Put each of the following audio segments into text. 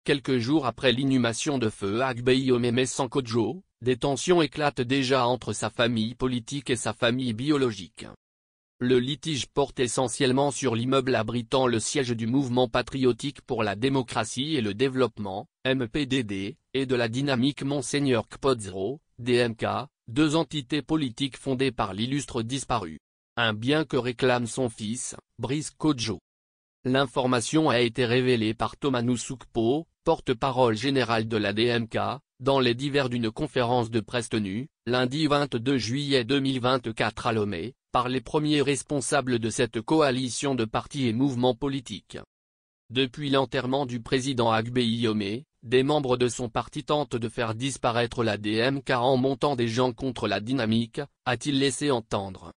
Quelques jours après l'inhumation de feu Agbeyiome Sankojo, des tensions éclatent déjà entre sa famille politique et sa famille biologique. Le litige porte essentiellement sur l'immeuble abritant le siège du Mouvement patriotique pour la démocratie et le développement, MPDD, et de la Dynamique Monseigneur Kpodzro, DMK, deux entités politiques fondées par l'illustre disparu. Un bien que réclame son fils, Brice Kodjo. L'information a été révélée par Thomas Nusukpo, porte-parole général de la DMK, dans les divers d'une conférence de presse tenue, lundi 22 juillet 2024 à Lomé, par les premiers responsables de cette coalition de partis et mouvements politiques. Depuis l'enterrement du président Agbeyiome, des membres de son parti tentent de faire disparaître la DMK en montant des gens contre la dynamique, a-t-il laissé entendre.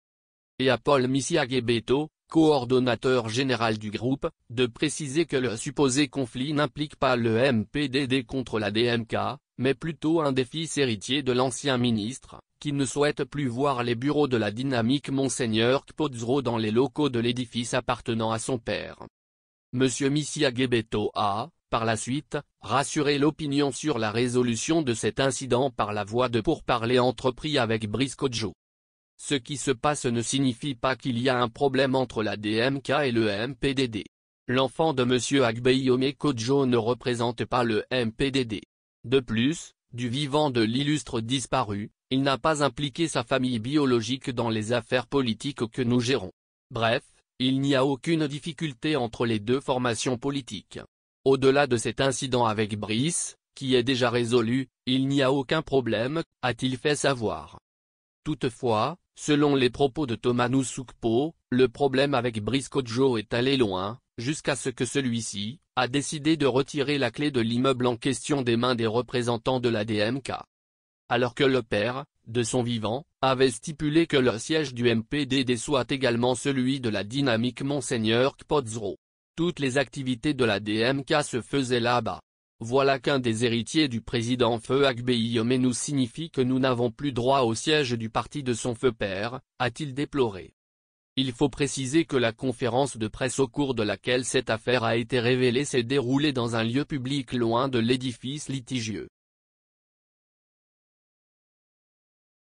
Et à Paul Misiagebeto, coordonnateur général du groupe, de préciser que le supposé conflit n'implique pas le MPDD contre la DMK, mais plutôt un des fils héritiers de l'ancien ministre, qui ne souhaite plus voir les bureaux de la Dynamique Monseigneur Kpodzro dans les locaux de l'édifice appartenant à son père. M. Misiagebeto a, par la suite, rassuré l'opinion sur la résolution de cet incident par la voie de pourparlers entrepris avec Brice Kodjo. Ce qui se passe ne signifie pas qu'il y a un problème entre la DMK et le MPDD. L'enfant de M. Agbeyiome Kodjo ne représente pas le MPDD. De plus, du vivant de l'illustre disparu, il n'a pas impliqué sa famille biologique dans les affaires politiques que nous gérons. Bref, il n'y a aucune difficulté entre les deux formations politiques. Au-delà de cet incident avec Brice, qui est déjà résolu, il n'y a aucun problème, a-t-il fait savoir. Toutefois, selon les propos de Thomas Nusukpo, le problème avec Brice Kodjo est allé loin, jusqu'à ce que celui-ci a décidé de retirer la clé de l'immeuble en question des mains des représentants de la DMK. Alors que le père, de son vivant, avait stipulé que le siège du MPDD soit également celui de la Dynamique Monseigneur Kpodzro. Toutes les activités de la DMK se faisaient là-bas. Voilà qu'un des héritiers du président Feu Agbeyiome nous signifie que nous n'avons plus droit au siège du parti de son feu père, a-t-il déploré. Il faut préciser que la conférence de presse au cours de laquelle cette affaire a été révélée s'est déroulée dans un lieu public loin de l'édifice litigieux.